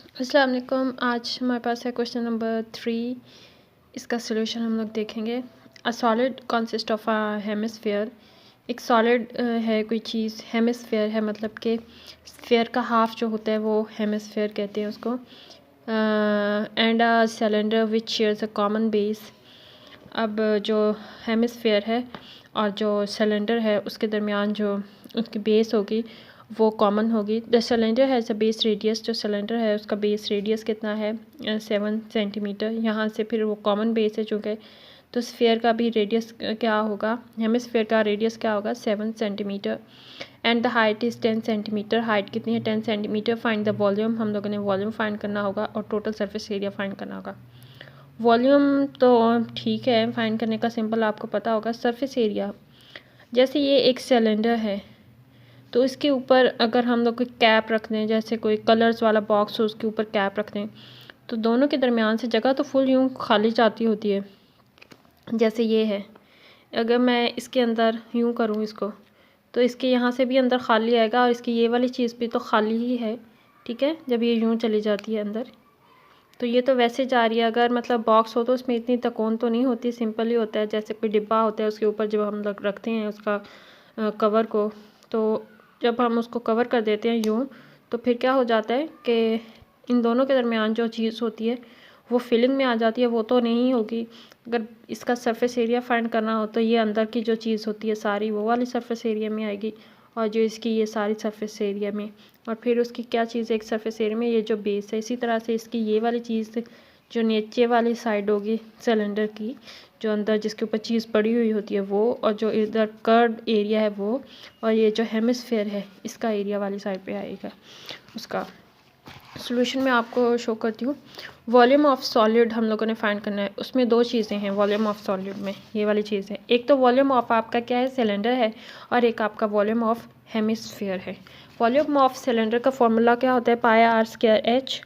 अस्सलाम वालेकुम। आज हमारे पास है क्वेश्चन नंबर 3। इसका सलूशन हम लोग देखेंगे। A solid consist of a hemisphere. एक सॉलिड है कोई चीज़, हेमिस्फेयर है मतलब कि स्फेयर का हाफ जो होता है वो हेमिस्फेयर कहते हैं उसको। And a cylinder which shares a common base. अब जो हेमिस्फेयर है और जो सिलेंडर है उसके दरमियान जो उसकी बेस होगी वो कॉमन होगी। The cylinder has a base radius. जो सिलेंडर है उसका बेस रेडियस कितना है 7 सेंटीमीटर। यहाँ से फिर वो कॉमन बेस है चूँकि, तो स्फेयर का भी रेडियस क्या होगा, हेमिस्फेयर का रेडियस क्या होगा 7 centimetre. And the height is 10 centimetre. Height कितनी है 10 सेंटीमीटर। Find the volume. हम लोगों ने वॉल्यूम फाइंड करना होगा और टोटल सरफेस एरिया फाइंड करना होगा। वॉल्यूम तो ठीक है फाइंड करने का, सिंपल आपको पता होगा। सरफेस एरिया, जैसे ये एक सिलेंडर है तो इसके ऊपर अगर हम लोग कोई कैप रख दें, जैसे कोई कलर्स वाला बॉक्स हो उसके ऊपर कैप रख दें, तो दोनों के दरमियान से जगह तो फुल यूँ खाली जाती होती है। जैसे ये है, अगर मैं इसके अंदर यूँ करूँ इसको, तो इसके यहाँ से भी अंदर खाली आएगा और इसकी ये वाली चीज़ भी तो खाली ही है, ठीक है। जब ये यूँ चली जाती है अंदर तो ये तो वैसे जा रही है। अगर मतलब बॉक्स हो तो उसमें इतनी तकोन तो नहीं होती, सिंपल ही होता है। जैसे कोई डिब्बा होता है उसके ऊपर जब हम लोग रखते हैं उसका कवर को, तो जब हम उसको कवर कर देते हैं यूँ, तो फिर क्या हो जाता है कि इन दोनों के दरमियान जो चीज़ होती है वो फिलिंग में आ जाती है, वो तो नहीं होगी। अगर इसका सरफेस एरिया फाइंड करना हो तो ये अंदर की जो चीज़ होती है सारी वो वाली सरफेस एरिया में आएगी, और जो इसकी ये सारी सरफेस एरिया में, और फिर उसकी क्या चीज़ है एक सरफेस एरिया में ये जो बेस है। इसी तरह से इसकी ये वाली चीज़ जो नीचे वाली साइड होगी सिलेंडर की, जो अंदर जिसके ऊपर चीज़ पड़ी हुई होती है वो, और जो इधर कर्व एरिया है वो, और ये जो हेमिस्फेयर है इसका एरिया वाली साइड पे आएगा। उसका सॉल्यूशन मैं आपको शो करती हूँ। वॉल्यूम ऑफ सॉलिड हम लोगों ने फाइंड करना है। उसमें दो चीज़ें हैं वॉल्यूम ऑफ सॉलिड में, ये वाली चीज़ है। एक तो वॉल्यूम ऑफ आपका क्या है सिलेंडर है, और एक आपका वॉल्यूम ऑफ हेमिस्फेयर है। वॉल्यूम ऑफ सिलेंडर का फॉर्मूला क्या होता है πr²h,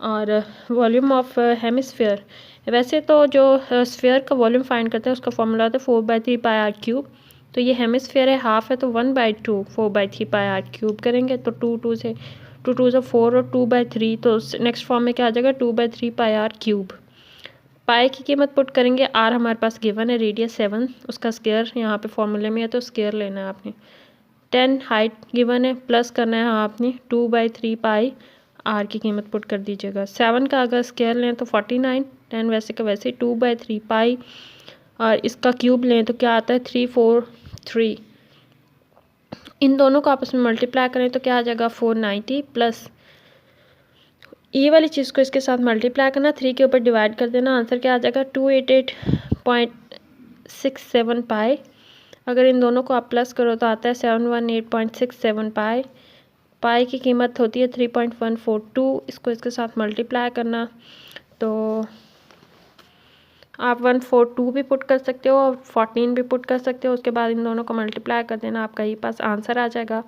और वॉल्यूम ऑफ हेमिस्फेयर, वैसे तो जो स्फेयर का वॉल्यूम फाइंड करते हैं उसका फॉर्मूला होता है 4/3 πr³। तो ये हेमिस्फेयर है हाफ है, तो 1/2 4/3 πr³ करेंगे तो 2 से 2 से 4 और 2/3, तो नेक्स्ट फॉर्म में क्या आ जाएगा 2/3 πr³। पाई की कीमत पुट करेंगे, आर हमारे पास गिवन है रेडियस 7, उसका स्क्वायर यहाँ पे फॉर्मूले में है तो स्क्वायर लेना है आपने। 10 हाइट गिवन है, प्लस करना है आपने 2/3 पाई, आर की कीमत पुट कर दीजिएगा। 7 का अगर स्क्वायर लें तो 49, 10 वैसे का वैसे 2/3 पाई, और इसका क्यूब लें तो क्या आता है 343। इन दोनों को आपस में मल्टीप्लाई करें तो क्या आ जाएगा 490, प्लस ये वाली चीज़ को इसके साथ मल्टीप्लाई करना, 3 के ऊपर डिवाइड कर देना, आंसर क्या आ जाएगा 288.67 पाई। अगर इन दोनों को आप प्लस करो तो आता है 718.67 पाई। पाई की कीमत होती है 3.142, इसको इसके साथ मल्टीप्लाई करना तो आप 142 भी पुट कर सकते हो और 14 भी पुट कर सकते हो। उसके बाद इन दोनों को मल्टीप्लाई कर देना, आपका ये पास आंसर आ जाएगा।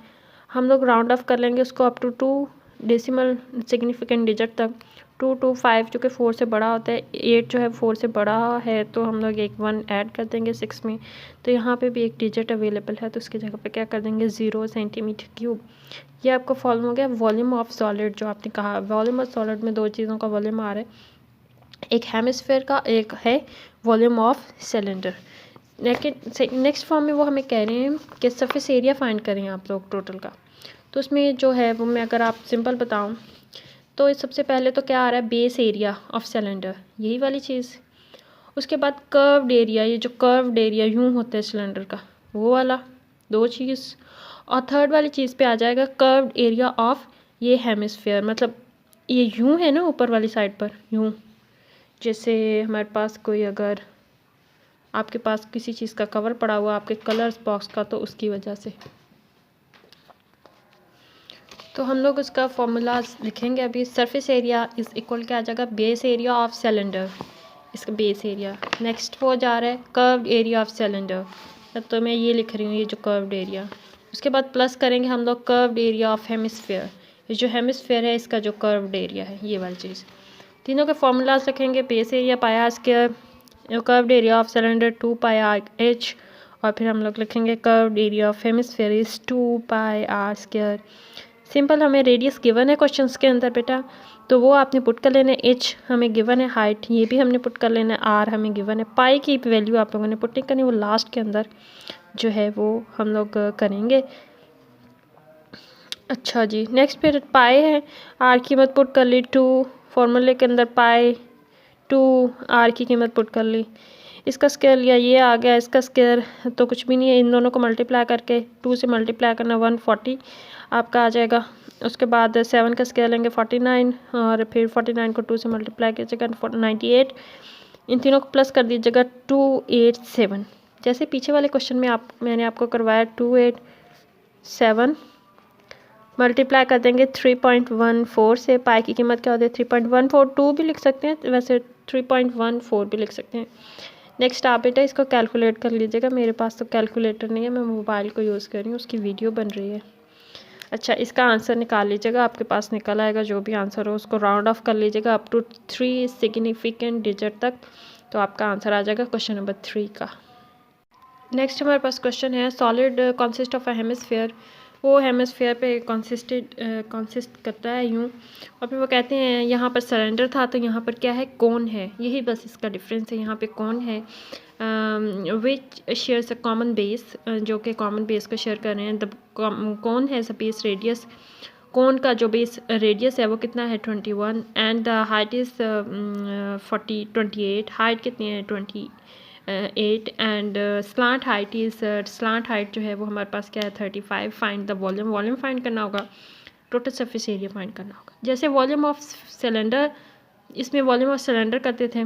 हम लोग राउंड ऑफ कर लेंगे उसको up to 2 decimal significant digit तक। 2 to 5 जो कि 4 से बड़ा होता है, 8 जो है 4 से बड़ा है, तो हम लोग एक 1 ऐड कर देंगे 6 में, तो यहाँ पे भी एक डिजिट अवेलेबल है तो उसकी जगह पे क्या कर देंगे 0 सेंटीमीटर क्यूब। ये आपको फॉर्म हो गया वॉल्यूम ऑफ सॉलिड। जो आपने कहा वॉल्यूम ऑफ सॉलिड में दो चीज़ों का वॉल्यूम आ रहा है, एक हेमिस्फेयर का, एक है वॉल्यूम ऑफ सिलेंडर। लेकिन नेक्स्ट फॉर्म में वो हमें कह रहे हैं कि सरफेस एरिया फाइंड करें आप लोग टोटल का। तो उसमें जो है वो मैं अगर आप सिंपल बताऊं तो सबसे पहले तो क्या आ रहा है बेस एरिया ऑफ सिलेंडर, यही वाली चीज़। उसके बाद कर्व्ड एरिया, ये जो कर्व्ड एरिया यूँ होता है सिलेंडर का वो वाला, दो चीज़। और थर्ड वाली चीज़ पे आ जाएगा कर्व्ड एरिया ऑफ ये हेमिस्फेयर, मतलब ये यूँ है ना ऊपर वाली साइड पर यूँ, जैसे हमारे पास कोई अगर आपके पास किसी चीज़ का कवर पड़ा हुआ आपके कलर्स बॉक्स का, तो उसकी वजह से। तो हम लोग उसका फॉर्मूला लिखेंगे अभी। सरफेस एरिया इज़ इक्वल क्या आ जाएगा बेस एरिया ऑफ सिलेंडर, इसका बेस एरिया। नेक्स्ट वो जा रहा है कर्व्ड एरिया ऑफ सिलेंडर, तो मैं ये लिख रही हूँ ये जो कर्व्ड एरिया। उसके बाद प्लस करेंगे हम लोग कर्व्ड एरिया ऑफ हेमिस्फेयर, ये जो हेमिस्फेयर है इसका जो कर्व्ड एरिया है ये वाली चीज़। तीनों के फॉर्मूलाज लिखेंगे, बेस एरिया पाया square, curved area of cylinder 2 pi r h, और फिर हम लोग लिखेंगे curved area of hemisphere is 2 pi r square. Simple हमें रेडियस गिवन है क्वेश्चंस के अंदर बेटा, तो वो आपने पुट कर लेना है। एच हमें गिवन है, हाइट ये भी हमने पुट कर लेना है, आर हमें गिवन है। पाई की वैल्यू आप लोगों ने पुट नहीं करनी, वो लास्ट के अंदर जो है वो हम लोग करेंगे। अच्छा जी, नेक्स्ट फिर पाई है, आर की कीमत पुट कर ली 2, फॉर्मूले के अंदर पाई 2 आर की कीमत पुट कर ली। इसका स्क्वायर लिया, ये आ गया, इसका स्क्वायर तो कुछ भी नहीं है, इन दोनों को मल्टीप्लाई करके 2 से मल्टीप्लाई करना 140 आपका आ जाएगा। उसके बाद 7 का स्क्वायर लेंगे 49, और फिर 49 को 2 से मल्टीप्लाई कीजिएगा 98, इन तीनों को प्लस कर दीजिएगा 287। जैसे पीछे वाले क्वेश्चन में मैंने आपको करवाया 287 मल्टीप्लाई कर देंगे 3.14 से। पाई की कीमत क्या होती है 3.142 भी लिख सकते हैं, वैसे 3.14 भी लिख सकते हैं। नेक्स्ट आप बेटा इसको कैलकुलेट कर लीजिएगा, मेरे पास तो कैलकुलेटर नहीं है, मैं मोबाइल को यूज़ कर रही हूँ, उसकी वीडियो बन रही है। अच्छा, इसका आंसर निकाल लीजिएगा, आपके पास निकल आएगा, जो भी आंसर हो उसको राउंड ऑफ कर लीजिएगा अप टू 3 सिग्निफिकेंट डिजिट तक, तो आपका आंसर आ जाएगा क्वेश्चन नंबर 3 का। नेक्स्ट हमारे पास क्वेश्चन है, solid consist of a hemisphere. वो हेमिस्फेयर पे कंसिस्ट करता है यूँ, और फिर वो कहते हैं यहाँ पर सिलेंडर था तो यहाँ पर क्या है, कोन है। यही बस इसका डिफरेंस है, यहाँ पे कोन है which shares a common base, जो कि कॉमन बेस को शेयर कर रहे हैं। The cone has a base radius, cone का जो बेस रेडियस है वो कितना है 21, and the height is 28, height कितनी है 28, and slant height is, slant height जो है वो हमारे पास क्या है 35। Find the volume, volume find करना होगा, टोटल सरफेस एरिया फाइंड करना होगा। जैसे वॉल्यूम ऑफ सिलेंडर, इसमें वॉल्यूम ऑफ सिलेंडर करते थे,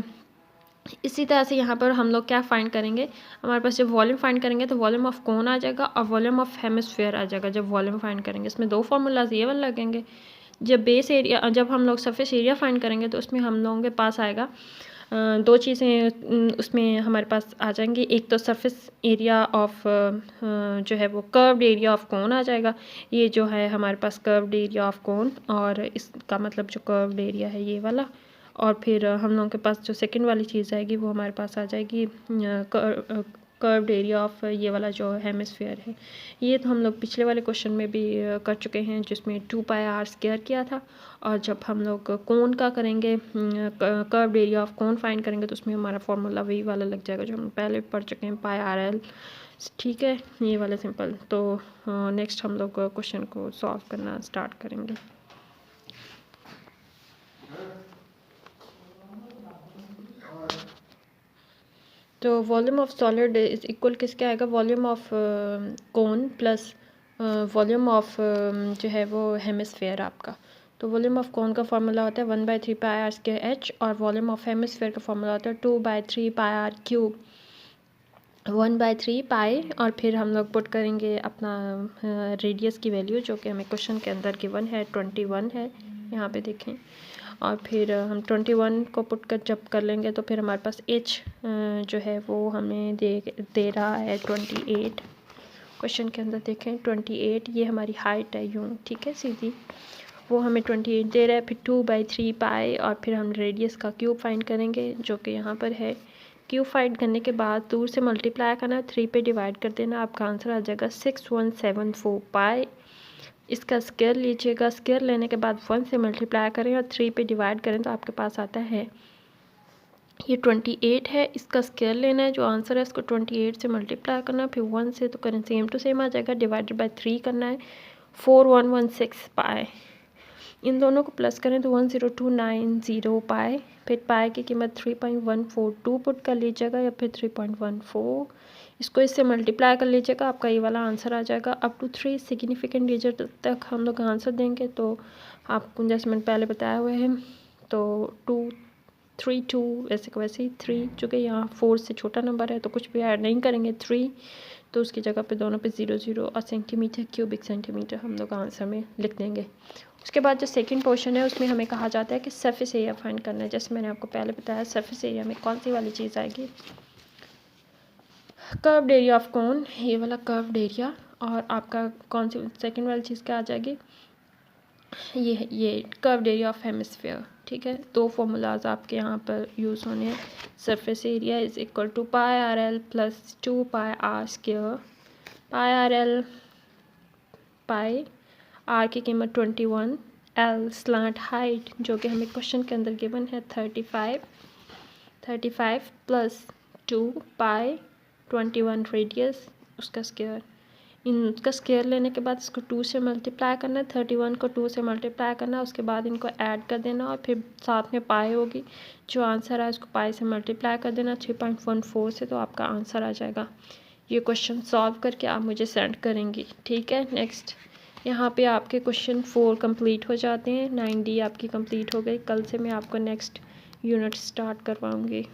इसी तरह से यहाँ पर हम लोग क्या फाइंड करेंगे, हमारे पास जब वॉल्यूम फाइंड करेंगे तो वॉल्यूम ऑफ कोन आ जाएगा और वॉल्यूम ऑफ हेमिस्फेयर आ जाएगा। जब वॉल्यूम फाइंड करेंगे इसमें दो फार्मूलाज ये वाले लगेंगे। जब बेस एरिया, जब हम लोग सरफेस एरिया फाइंड करेंगे तो उसमें हम लोगों के पास आएगा दो चीज़ें उसमें हमारे पास आ जाएंगी। एक तो सरफेस एरिया ऑफ जो है वो कर्व्ड एरिया ऑफ कोन आ जाएगा, ये जो है हमारे पास कर्व्ड एरिया ऑफ कोन, और इसका मतलब जो कर्व्ड एरिया है ये वाला। और फिर हम लोगों के पास जो सेकंड वाली चीज़ आएगी वो हमारे पास आ जाएगी कर्व्ड एरिया ऑफ ये वाला जो हेमिस्फीयर है। ये तो हम लोग पिछले वाले क्वेश्चन में भी कर चुके हैं, जिसमें 2πr स्क्वायर किया था। और जब हम लोग कोन का करेंगे, curved area of cone find करेंगे, तो उसमें हमारा फॉर्मूला वही वाला लग जाएगा जो हम पहले पढ़ चुके हैं, πrl। ठीक है, ये वाला सिंपल। तो नेक्स्ट हम लोग क्वेश्चन को सॉल्व करना स्टार्ट करेंगे। तो volume of solid is equal किसके आएगा, volume of cone plus volume of जो है वो हेमिस्फेयर आपका। तो वॉल्यूम ऑफ कोन का फार्मूला होता है 1/3πr²h, और वॉल्यूम ऑफ हेमिस्फेयर का फार्मूला होता है 2/3πr³। 1/3 पाई, और फिर हम लोग पुट करेंगे अपना रेडियस की वैल्यू, जो कि हमें क्वेश्चन के अंदर गिवन है 21 है, यहाँ पे देखें। और फिर हम 21 को पुट कर जब कर लेंगे तो फिर हमारे पास h जो है वो हमें दे रहा है 28। क्वेश्चन के अंदर देखें 28, ये हमारी हाइट है यूँ, ठीक है सीधी, वो हमें 28 दे रहा है। फिर 2/3 पाई, और फिर हम रेडियस का क्यूब फाइंड करेंगे, जो कि यहाँ पर है। क्यूब फाइंड करने के बाद दूर से मल्टीप्लाई करना, 3 पे डिवाइड कर देना, आपका आंसर आ जाएगा 6174 पाई। इसका स्क्वायर लीजिएगा, स्क्वायर लेने के बाद 1 से मल्टीप्लाई करें और 3 पे डिवाइड करें, तो आपके पास आता है ये 28 है। इसका स्क्वायर लेना है, जो आंसर है इसको 28 से मल्टीप्लाई करना, फिर 1 से तो करें सेम टू सेम आ जाएगा, डिवाइडेड बाय 3 करना है, 4116 पाई। इन दोनों को प्लस करें तो 10290 पाई। फिर पाई की कीमत 3.142 पुट कर लीजिएगा, या फिर 3.14, इसको इससे मल्टीप्लाई कर लीजिएगा, आपका ये वाला आंसर आ जाएगा। अप टू 3 सिग्निफिकेंट डिजिट तक हम लोग आंसर देंगे, तो आपको जैसे मैंने पहले बताया हुआ है, तो 2 3 2 वैसे को वैसे ही 3, चूँकि यहाँ 4 से छोटा नंबर है तो कुछ भी ऐड नहीं करेंगे 3, तो उसकी जगह पे दोनों पे 0 0 और सेंटीमीटर क्यूबिक सेंटीमीटर हम लोग आंसर में लिख देंगे। उसके बाद जो सेकंड पोर्शन है उसमें हमें कहा जाता है कि सरफेस एरिया फाइंड करना है। जैसे मैंने आपको पहले बताया, सरफेस एरिया में कौन सी वाली चीज़ आएगी, कर्व्ड एरिया ऑफ कोन, ये वाला कर्व्ड एरिया, और आपका कौन सी सेकंड वाली चीज़ क्या आ जाएगी, ये कर्व्ड एरिया ऑफ हेमिस्फीयर। ठीक है, दो फार्मूलाज आपके यहाँ पर यूज़ होने हैं। Surface area is equal to πrl plus 2πr², πrl pi r की कीमत 21, एल स्लांट हाइट जो कि हमें क्वेश्चन के अंदर गिवन है 35 प्लस 2 पाई 21 रेडियस उसका स्क्वायर। इनका स्क्वायर लेने के बाद इसको 2 से मल्टीप्लाई करना है, 31 को 2 से मल्टीप्लाई करना है, उसके बाद इनको ऐड कर देना और फिर साथ में पाई होगी। जो आंसर है उसको पाई से मल्टीप्लाई कर देना 3.14 से, तो आपका आंसर आ जाएगा। ये क्वेश्चन सॉल्व करके आप मुझे सेंड करेंगी, ठीक है। नेक्स्ट यहाँ पे आपके क्वेश्चन 4 कंप्लीट हो जाते हैं, 9D आपकी कंप्लीट हो गई। कल से मैं आपको नेक्स्ट यूनिट स्टार्ट करवाऊँगी।